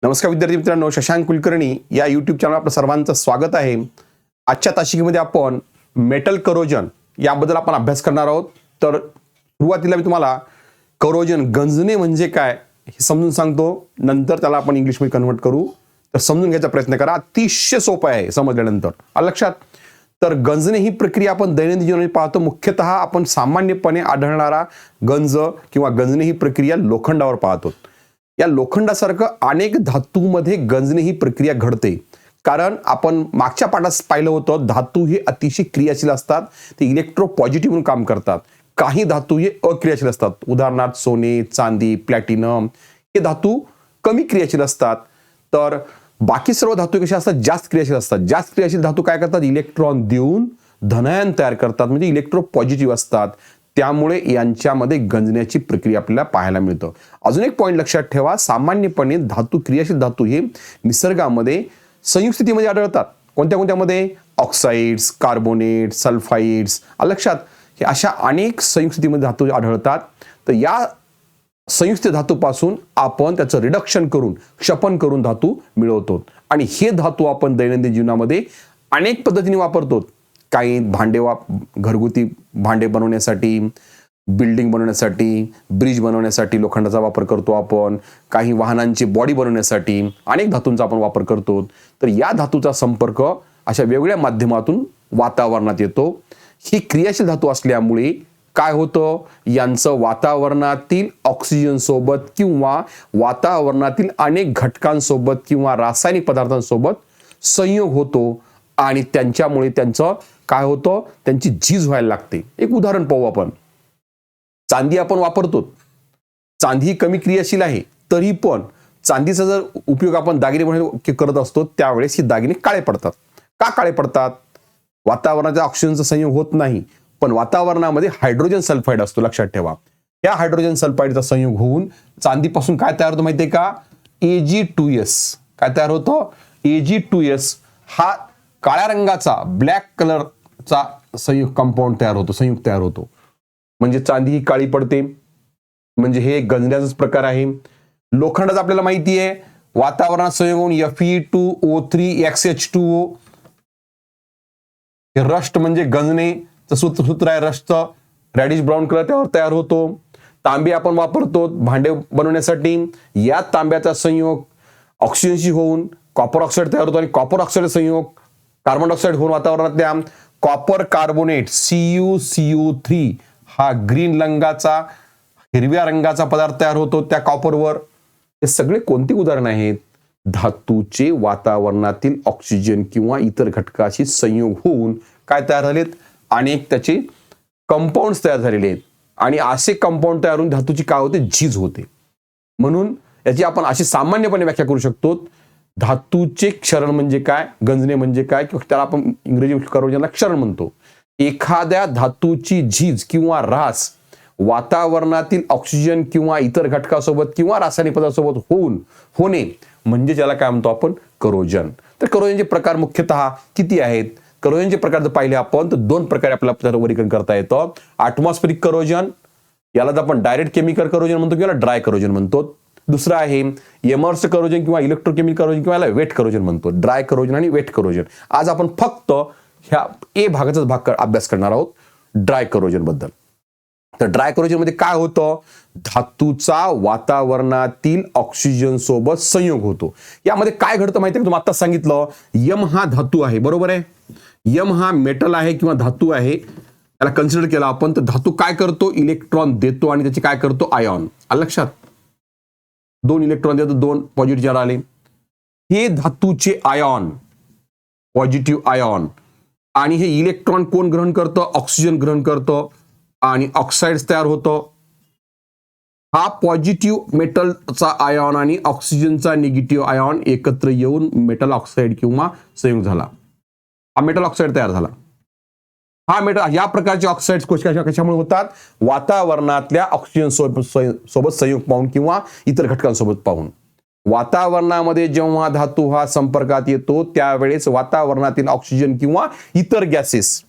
नमस्कार विद्यार्थी मित्रांनो, शशांक कुलकर्णी या यूट्यूब चॅनल आपलं सर्वांचं स्वागत आहे. आजच्या तासिकेमध्ये आपण मेटल करोजन याबद्दल आपण अभ्यास करणार आहोत. तर सुरुवातीला मी तुम्हाला करोजन गंजणे म्हणजे काय हे समजून सांगतो, नंतर त्याला आपण इंग्लिशमध्ये कन्वर्ट करू. तर समजून घ्यायचा प्रयत्न करा, अतिशय सोपं आहे समजल्यानंतर. आलं लक्षात? तर गंजणे ही प्रक्रिया आपण दैनंदिन जीवनात पाहतो. मुख्यतः आपण सामान्यपणे आढळणारा गंज किंवा गंजणे ही प्रक्रिया लोखंडावर पाहतो. या लोखंडासारखं अनेक धातूमध्ये गंजणे ही प्रक्रिया घडते. कारण आपण मागच्या पाठात पाहिलं होतं, धातू हे अतिशय क्रियाशील असतात, ते इलेक्ट्रो पॉझिटिव्ह म्हणून काम करतात. काही धातू हे अक्रियाशील असतात. उदाहरणार्थ सोने, चांदी, प्लॅटिनम हे धातू कमी क्रियाशील असतात. तर बाकी सर्व धातू कसे असतात, जास्त क्रियाशील असतात. जास्त क्रियाशील धातू काय करतात, इलेक्ट्रॉन देऊन धनायन तयार करतात, म्हणजे इलेक्ट्रो पॉझिटिव्ह असतात. त्यामुळे यांच्यामध्ये गंजण्याची प्रक्रिया आपल्याला पाहायला मिळतं. अजून एक पॉईंट लक्षात ठेवा, सामान्यपणे धातू क्रियाशील धातू हे निसर्गामध्ये संयुक्त स्थितीमध्ये आढळतात. कोणत्या कोणत्यामध्ये? Oxides, carbonate, sulphides. लक्षात, हे अशा अनेक संयुक्त स्थितीमध्ये धातू आढळतात. तर या संयुक्त धातूपासून आपण त्याचं रिडक्शन करून, क्षपन करून धातू मिळवतो. आणि हे धातू आपण दैनंदिन जीवनामध्ये अनेक पद्धतीने वापरतो. काही घरगुती भांडे बनवण्यासाठी, बिल्डिंग बनवण्यासाठी, ब्रिज बनवण्यासाठी लोखंडाचा वापर करतो आपण. काही वाहनांची बॉडी बनवण्यासाठी अनेक धातूंचा आपण वापर करतो. तर या धातूचा संपर्क अशा वेगवेगळ्या माध्यमातून वातावरणात येतो. ही क्रियाशील धातू असल्यामुळे काय होतं, यांचं वातावरणातील ऑक्सिजन सोबत किंवा वातावरणातील अनेक घटकांसोबत किंवा रासायनिक पदार्थांसोबत संयोग होतो आणि त्यांच्यामुळे त्यांचं काय होतं, त्यांची झीज व्हायला लागते. एक उदाहरण पाहू आपण. चांदी आपण वापरतो. चांदी ही कमी क्रियाशील आहे, तरी पण चांदीचा जर उपयोग आपण दागिने बनवण्यासाठी करत असतो, त्यावेळेस ही दागिने काळे पडतात. का काळे पडतात? वातावरणाच्या ऑक्सिजनचा संयोग होत नाही, पण वातावरणामध्ये हायड्रोजन सल्फाइड असतो. लक्षात ठेवा, या हायड्रोजन सल्फाइडचा संयोग होऊन चांदीपासून काय तयार होतं माहितीये का? Ag2s. काय तयार होतं? Ag2s हा काळ्या रंगाचा, ब्लॅक कलरचा कंपाऊंड तयार होतो, संयुक्त तयार होतो. म्हणजे चांदी ही काळी पडते. म्हणजे हे गंजण्याचाच प्रकार आहे. लोखंडाचं आपल्याला माहिती आहे, वातावरणात संयोग होऊन Fe2O3XH2O. हे रस्ट म्हणजे गंजणेचं सूत्र आहे. रस्टचं रॅडिश ब्राऊन कलर त्यावर तयार होतो. तांबे आपण वापरतो भांडे बनवण्यासाठी. या तांब्याचा संयोग ऑक्सिजनशी होऊन कॉपर ऑक्साईड तयार होतो आणि कॉपर ऑक्साईड संयोग कार्बन डायऑक्साईड होऊन वातावरणातल्या कॉपर कार्बोनेट CuCO3 हा ग्रीन रंगाचा, हिरव्या रंगाचा पदार्थ तयार होतो त्या कॉपरवर. हे सगळे कोणती उदाहरण आहेत? धातूचे वातावरणातील ऑक्सिजन किंवा इतर घटकाशी संयोग होऊन काय तयार झालेत? अनेक त्याचे कंपाऊंड्स तयार झालेले आहेत. आणि असे कंपाऊंड तयार होऊन धातूची काय होते? झीज होते. म्हणून याची आपण अशी सामान्यपणे व्याख्या करू शकतो, धातूचे क्षरण म्हणजे काय, गंजणे म्हणजे काय, किंवा त्याला आपण इंग्रजी करोजनला क्षरण म्हणतो. एखाद्या धातूची झीज किंवा ऱ्हास वातावरणातील ऑक्सिजन किंवा इतर घटकासोबत किंवा रासायनिक पदार्थासोबत होणे म्हणजे त्याला काय म्हणतो आपण? करोजन. तर करोजनचे प्रकार मुख्यतः किती आहेत? करोजनचे प्रकार जर पाहिले आपण तर दोन प्रकारे आपल्याला वर्गीकरण करता येतं. ॲटमॉस्फेरिक करोजन, याला आपण डायरेक्ट केमिकल करोजन म्हणतो किंवा ड्राय करोजन म्हणतो. दुसरं आहे इमर्स करोजन किंवा इलेक्ट्रोकेमिकल करोजन किंवा याला वेट करोजन म्हणतो. ड्राय करोजन आणि वेट करोजन. आज आपण फक्त ह्या ए भागाचाच भाग अभ्यास करणार आहोत, ड्राय करोजन बद्दल. तर ड्राय करोजन मध्ये काय होतं? धातूचा वातावरणातील ऑक्सिजन सोबत संयोग होतो. यामध्ये काय घडतं माहिती आहे का? तुम्हाला आत्ताच सांगितलं, यम हा धातू आहे, बरोबर आहे. यम हा मेटल आहे किंवा धातू आहे, त्याला कन्सिडर केला आपण. तर धातू काय करतो? इलेक्ट्रॉन देतो आणि त्याचे काय करतो? आयॉन. लक्षात, 2 इलेक्ट्रॉन देतो, 2 पॉझिटिव्ह चार्ज आले. हे धातूचे आयॉन, पॉझिटिव्ह आयॉन. आणि हे इलेक्ट्रॉन कोण ग्रहण करतं? ऑक्सिजन ग्रहण करतं आणि ऑक्साइड तयार होतं. हा पॉझिटिव्ह मेटलचा आयॉन आणि ऑक्सिजनचा निगेटिव्ह आयॉन एकत्र येऊन मेटल ऑक्साईड किंवा संयोग झाला. हा मेटल ऑक्साईड तयार झाला. हा मेटल, या प्रकारचे ऑक्साइड्स कशामुळे होतात? वातावरणातल्या ऑक्सिजन सोबत संयोग पाहून किंवा इतर घटकांसोबत पाहून. वातावरणामध्ये जेव्हा धातू हा संपर्कात येतो, त्यावेळेस वातावरणातील ऑक्सिजन किंवा इतर गॅसेस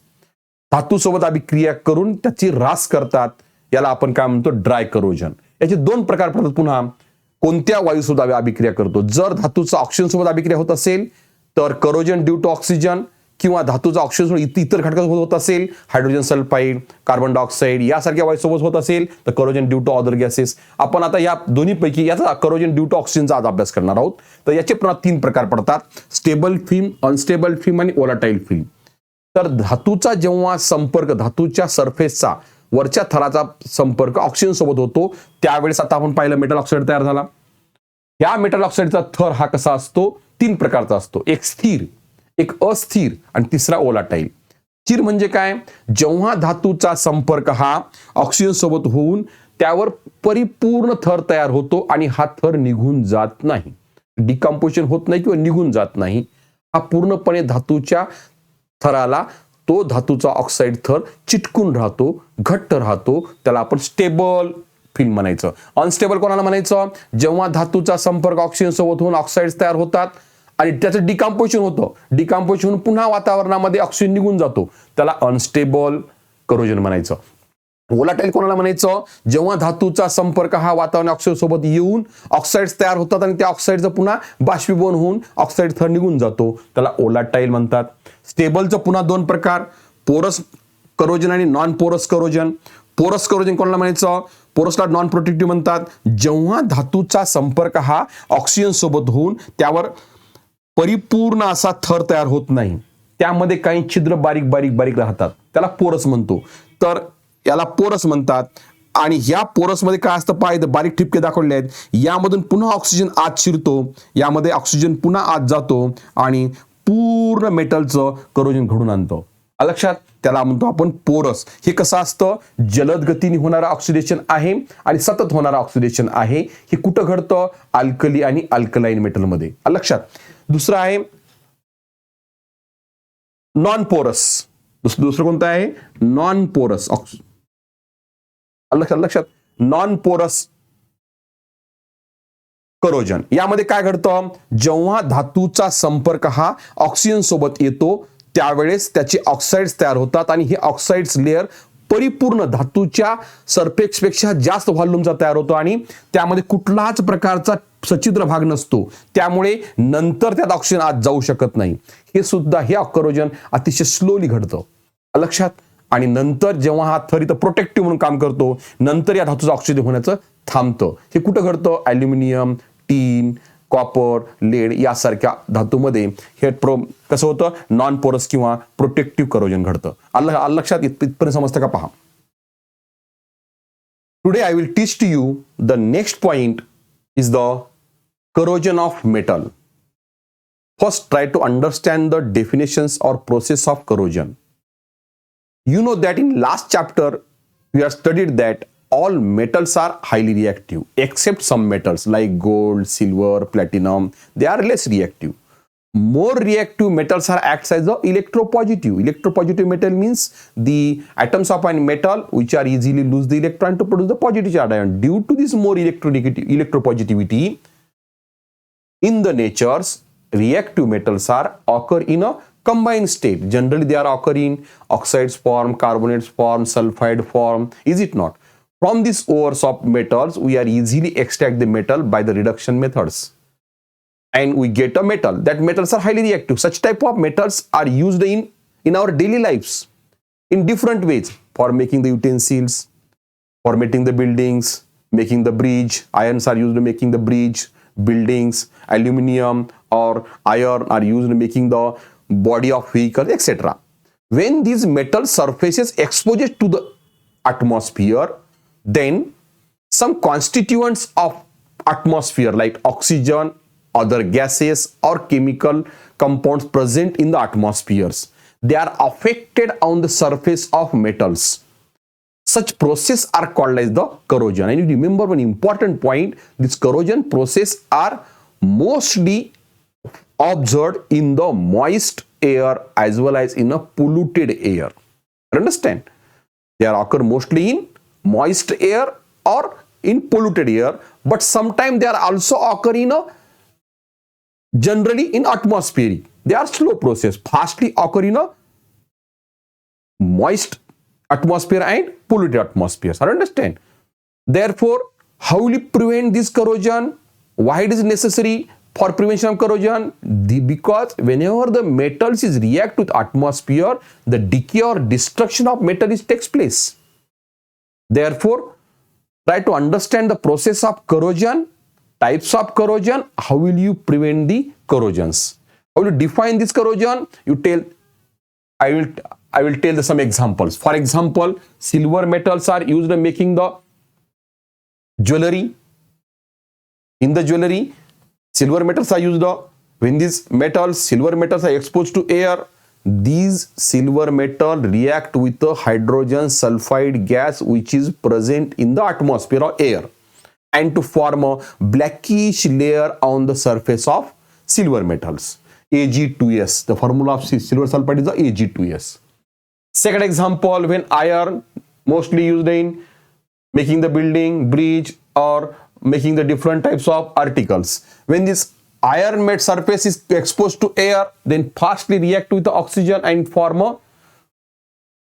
धातूसोबत अभिक्रिया करून त्याची ऱ्हास करतात. याला आपण काय म्हणतो? Dry corrosion. याचे दोन प्रकार पडतात पुन्हा. कोणत्या वायूसोबत अभिक्रिया करतो? जर धातूचा ऑक्सिजन सोबत अभिक्रिया होत असेल तर करोजन ड्यू टू ऑक्सिजन, किंवा धातूचा ऑक्सिजन इतर घटकासोबत होत असेल, हायड्रोजन सल्फाईड, कार्बन डायऑक्साईड यासारख्या वायूसोबत होत असेल तर corrosion due to other gases. आपण आता या दोन्हीपैकी याचा करोजन ड्यू टू ऑक्सिजनचा आज अभ्यास करणार आहोत. तर याचे पुन्हा 3 प्रकार पडतात: स्टेबल फिल्म, अनस्टेबल फिल्म आणि ओलाटाईल फिल्म. तर धातूचा जेव्हा संपर्क, धातूच्या सरफेसचा वरच्या थराचा संपर्क ऑक्सिजन सोबत होतो त्यावेळेस आता आपण पाहिलं मेटल ऑक्साईड तयार झाला. या मेटल ऑक्साईडचा थर हा कसा असतो? 3 प्रकारचा असतो: एक स्थिर, एक अस्थिर आणि तिसरा ओलाटाईल. स्थिर म्हणजे काय? जेव्हा धातूचा संपर्क हा ऑक्सिजन सोबत होऊन त्यावर परिपूर्ण थर तयार होतो आणि हा थर निघून जात नाही, डिकम्पोजिशन होत नाही किंवा निघून जात नाही, हा पूर्णपणे धातूच्या थराला तो धातूचा ऑक्साईड थर चिटकून राहतो, घट्ट राहतो, त्याला आपण स्टेबल फिल्म म्हणायचं. अनस्टेबल कोणाला म्हणायचं? जेव्हा धातूचा संपर्क ऑक्सिजन सोबत होऊन ऑक्साईड तयार होतात आणि त्याचं डिकम्पोजिशन होतं, डिकम्पोजिशन होऊन पुन्हा वातावरणामध्ये ऑक्सिजन निघून जातो, त्याला अनस्टेबल करोजन म्हणायचं. ओलाटाईल कोणाला म्हणायचं? जेव्हा धातूचा संपर्क हा वातावरण ऑक्सिजन सोबत येऊन ऑक्साईड तयार होतात आणि त्या ऑक्साईडचं पुन्हा बाष्पीभवन होऊन ऑक्साईड थर निघून जातो, त्याला ओलाटाईल म्हणतात. स्टेबलचं पुन्हा 2 प्रकार: पोरस करोजन आणि non porous corrosion. Porous corrosion कोणाला म्हणायचं? पोरसला नॉन प्रोटेक्टिव्ह म्हणतात. जेव्हा धातूचा संपर्क हा ऑक्सिजन सोबत होऊन त्यावर परिपूर्ण असा थर तयार होत नाही, त्यामध्ये काही छिद्र बारीक बारीक बारीक राहतात, त्याला पोरस म्हणतो. तर याला पोरस म्हणतात. आणि या पोरसमध्ये काय असतं? पाहिजे बारीक ठिपके दाखवले आहेत. यामधून पुन्हा ऑक्सिजन आत शिरतो, यामध्ये ऑक्सिजन पुन्हा आत जातो आणि पूर्ण मेटलचं करोजन घडून आणतो. लक्षात? त्याला म्हणतो आपण पोरस. हे कसं असतं? जलद गतीने होणारं ऑक्सिडेशन आहे आणि सतत होणारं ऑक्सिडेशन आहे. हे कुठं घडतं? अल्कली आणि अल्कलाईन मेटलमध्ये. लक्षात? दुसरं आहे नॉन पोरस. दुसरं कोणतं आहे? Non porous. लक्षात? Non porous corrosion. यामध्ये काय घडतं? जेव्हा धातूचा संपर्क हा ऑक्सिजन सोबत येतो त्यावेळेस त्याचे ऑक्साईड्स तयार होतात आणि हे ऑक्साईड्स लेअर परिपूर्ण धातूच्या सरफेसपेक्षा जास्त व्हॉल्यूमचा तयार होतो आणि त्यामध्ये कुठलाच प्रकारचा सच्छिद्र भाग नसतो, त्यामुळे नंतर त्यात ऑक्सिजन आत जाऊ शकत नाही. हे सुद्धा हे करोजन अतिशय स्लोली घडतं. लक्षात? आणि नंतर जेव्हा हा थर इथं प्रोटेक्टिव्ह म्हणून काम करतो, नंतर या धातूचं ऑक्सिजन होण्याचं थांबतं. हे कुठं घडतं? ॲल्युमिनियम, टीन, कॉपर, लेड यासारख्या धातूमध्ये हे कसं होतं? नॉन पोरस किंवा प्रोटेक्टिव्ह करोजन घडतं. लक्षात? इथपर्यंत समजतं का? पहा. Today I will teach to you the next point is the corrosion of metal. First, try to understand the definitions or process of corrosion. You know that in last chapter we have studied that all metals are highly reactive except some metals like gold, silver, platinum. They are less reactive. More reactive metals are acts as the electropositive. Electropositive metal means the atoms of a metal which are easily lose the electron to produce the positive charge ion. Due to this more electropositivity in the natures, reactive metals are occur in a combined state. Generally they are occur in oxides form, carbonates form, sulfide form, is it not? From these ores of metals we are easily extract the metal by the reduction methods and we get a metal. That metals are highly reactive. Such type of metals are used in our daily lives in different ways, for making the utensils, for making the buildings, making the bridge. Irons are used in making the bridge, buildings. Aluminium or iron are used in making the body of vehicles, etc. When these metal surfaces exposed to the atmosphere, then some constituents of atmosphere like oxygen, other gases or chemical compounds present in the atmospheres, they are affected on the surface of metals. Such process are called as the corrosion. And you remember one important point: this corrosion process are mostly observed in the moist air as well as in a polluted air. Understand? They are occur mostly in moist air or in polluted air, but sometimes they are also occur in a generally in atmospheric. They are slow process, fastly occur in a moist atmosphere and polluted atmospheres. Understand? Therefore, how will you prevent this corrosion? Why it is necessary for prevention of corrosion? Because whenever the metals is react with atmosphere, the decay or destruction of metal takes place. Therefore, try to understand the process of corrosion, types of corrosion, how will you prevent the corrosions. How will you define this corrosion? You tell, I will tell some examples. For example, silver metals are used in making the jewelry. In the jewelry, silver metals are used. When these metals, silver metals are exposed to air, these silver metal react with the hydrogen sulfide gas which is present in the atmosphere or air, and to form a blackish layer on the surface of silver metals. Ag2s. The formula of silver sulfide is the Ag2s. Second example, when iron, mostly used in making the building, bridge, or making the different types of articles. When this iron made surface is exposed to air, then fastly react with the oxygen and form a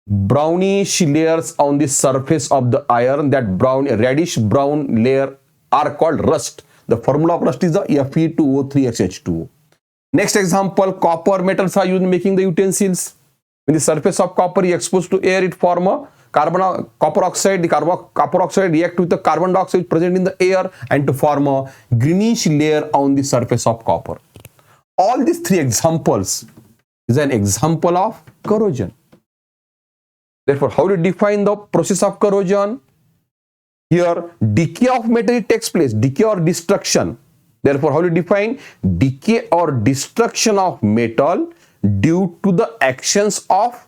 brownish layers on the surface of the iron. That brown, reddish brown layer are called rust. The formula of rust is the Fe2O3H2O. Next example, copper metals are used in making the utensils. When the surface of copper is exposed to air, it form a copper oxide. The copper oxide react with the carbon dioxide present in the air and to form a greenish layer on the surface of copper. All these three examples is an example of corrosion. Therefore, how to define the process of corrosion? Here, decay of metal takes place, decay or destruction. Therefore, how to define decay or destruction of metal due to the actions of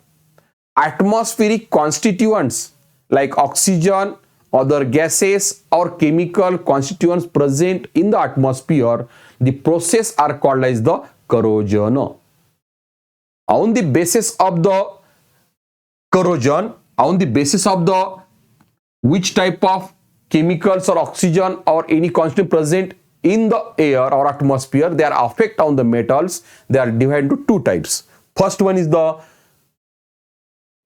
atmospheric constituents like oxygen, other gases or chemical constituents present in the atmosphere. The process are called as the corrosion. On the basis of the corrosion, on the basis of the which type of chemicals or oxygen or any constituent present in the air or atmosphere, their effect on the metals, they are divided into two types. First one is the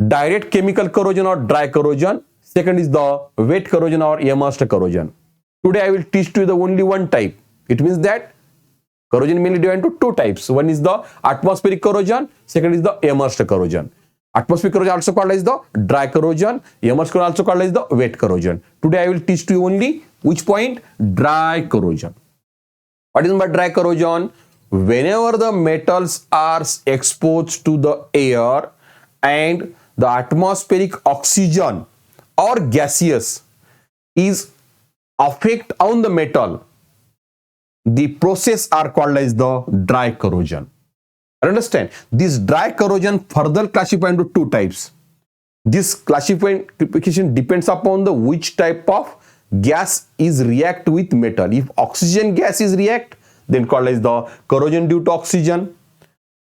direct chemical corrosion or dry corrosion. Second is the wet corrosion or immersed corrosion. Today I will teach to you the only one type. It means that corrosion mainly divided into two types. One is the atmospheric corrosion, second is the immersed corrosion. Atmospheric corrosion also called as the dry corrosion, immersed corrosion also called as the wet corrosion. Today I will teach to you only which point? Dry corrosion. What is by dry corrosion? Whenever the metals are exposed to the air and the atmospheric oxygen or gaseous is affect on the metal, the process are called as the dry corrosion. Understand? This dry corrosion further classified into two types. This classification depends upon the which type of gas is react with metal. If oxygen gas is react, then called as the corrosion due to oxygen.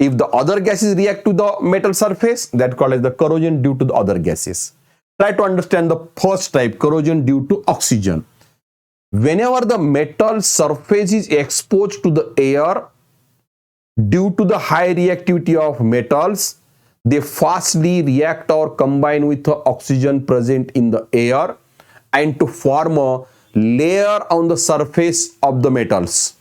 If the other gases react to the metal surface, that called as the corrosion due to the other gases. Try to understand the first type, corrosion due to oxygen. Whenever the metal surface is exposed to the air, due to the high reactivity of metals, they fastly react or combine with the oxygen present in the air and to form a layer on the surface of the metals.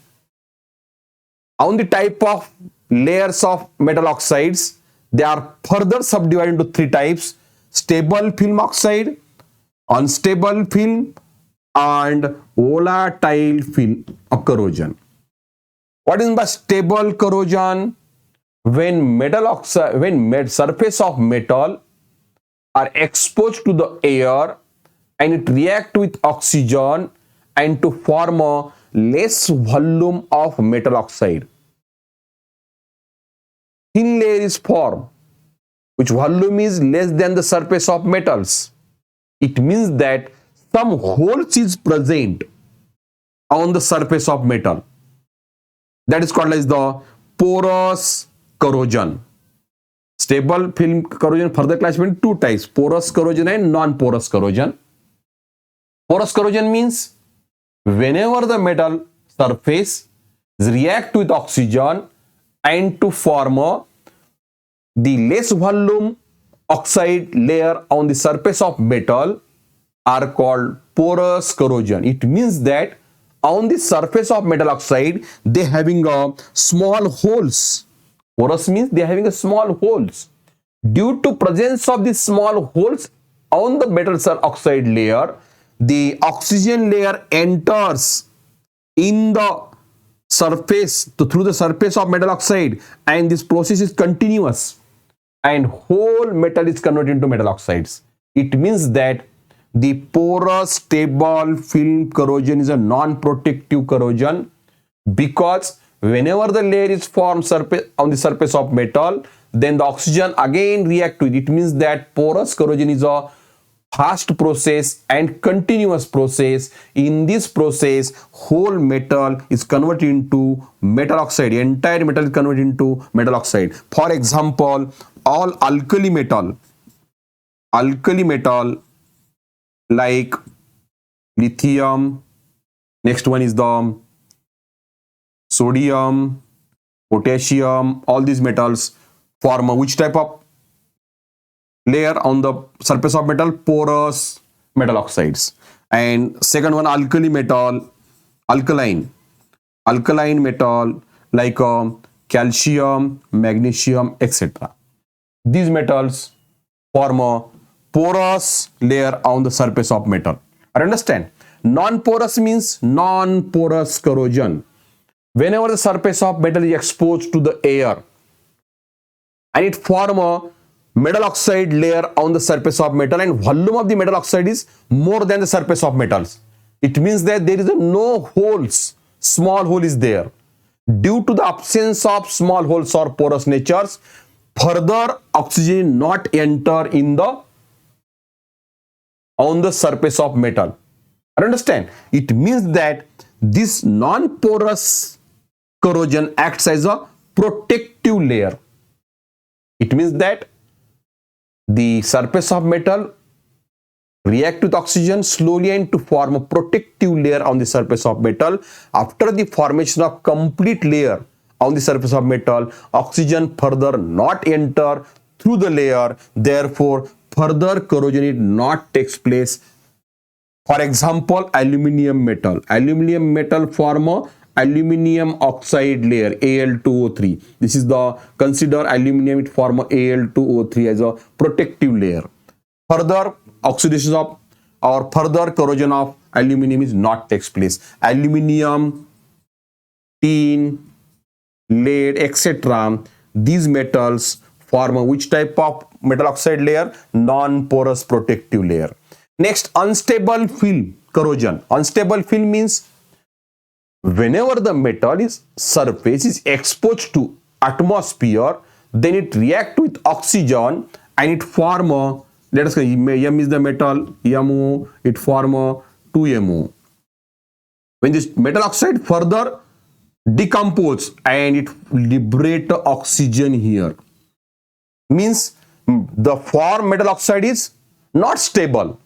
On the type of layers of metal oxides, they are further subdivided into three types: stable film oxide, unstable film, and volatile film of corrosion. What is by stable corrosion? When metal oxide, when surface of metal are exposed to the air and it react with oxygen and to form a less volume of metal oxide. Thin layer is formed, which volume is less than the surface of metals. It means that some holes is present on the surface of metal. That is called as the porous corrosion. Stable film corrosion further classified into two types: porous corrosion and non-porous corrosion. Porous corrosion means whenever the metal surface react with oxygen and to form the less volume oxide layer on the surface of metal are called porous corrosion. It means that on the surface of metal oxide, they having a small holes. Porous means they are having a small holes. Due to presence of these small holes on the metal oxide layer, the oxygen layer enters in the surface through the surface of metal oxide, and this process is continuous, and whole metal is converted into metal oxides. It means that the porous stable film corrosion is a non-protective corrosion, because whenever the layer is formed on the surface of metal, then the oxygen again react to it. It means that porous corrosion is a fast process and continuous process. In this process, whole metal is converted into metal oxide. Entire metal is converted into metal oxide. For example, all alkali metal like lithium, next one is the sodium, potassium, all these metals form which type of layer on the surface of metal? Porous metal oxides. And second one, alkaline metal like calcium, magnesium, etc. These metals form a porous layer on the surface of metal. I understand. Non-porous means non-porous corrosion. Whenever the surface of metal is exposed to the air and it form a metal oxide layer on the surface of metal, and volume of the metal oxide is more than the surface of metals, it means that there is no holes, small hole is there. Due to the absence of small holes or porous natures, further oxygen not enter on the surface of metal. I understand. It means that this non-porous corrosion acts as a protective layer. It means that the surface of metal react with oxygen slowly and to form a protective layer on the surface of metal. After the formation of complete layer on the surface of metal, oxygen further not enter through the layer. Therefore, further corrosion not takes place. For example, aluminium metal form a aluminium oxide layer, Al2O3. This is the consider aluminium, it form a Al2O3 as a protective layer. Further oxidation of or further corrosion of aluminium is not takes place. Aluminium, tin, lead, etc. These metals form a which type of metal oxide layer? Non-porous protective layer. Next, unstable film corrosion. Unstable film means whenever the metal surface is exposed to atmosphere, then it react with oxygen and it form a, let us say M is the metal, MO, it form a 2MO. When this metal oxide further decompose and it liberate oxygen here, means the form metal oxide is not stable.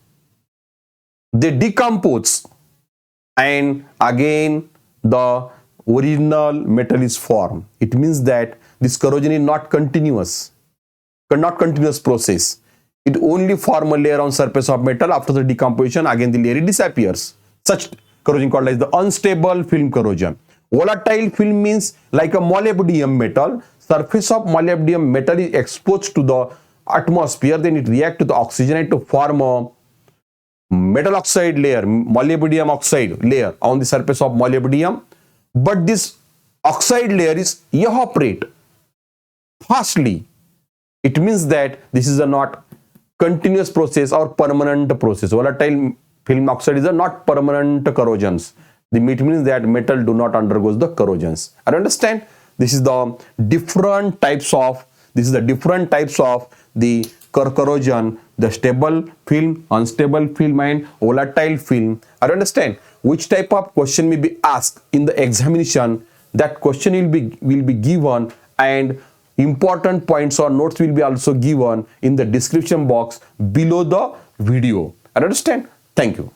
They decompose and again the original metal is formed. It means that this corrosion is not continuous process. It only form a layer on surface of metal. After the decomposition, again the layer disappears. Such corrosion called as the unstable film corrosion. Volatile film means like a molybdenum metal. Surface of molybdenum metal is exposed to the atmosphere, then it reacts to the oxygen and to form a metal oxide layer, molybdenum oxide layer on the surface of molybdenum. But this oxide layer is evaporate fastly. It means that this is a not continuous process or permanent process. Volatile film oxide is a not permanent corrosions. It means that metal do not undergo the corrosions. I understand. This is the different types of the corrosion, the stable film, unstable film, and volatile film. I understand which type of question may be asked in the examination. That question will be given, and important points or notes will be also given in the description box below the video. I understand. Thank you.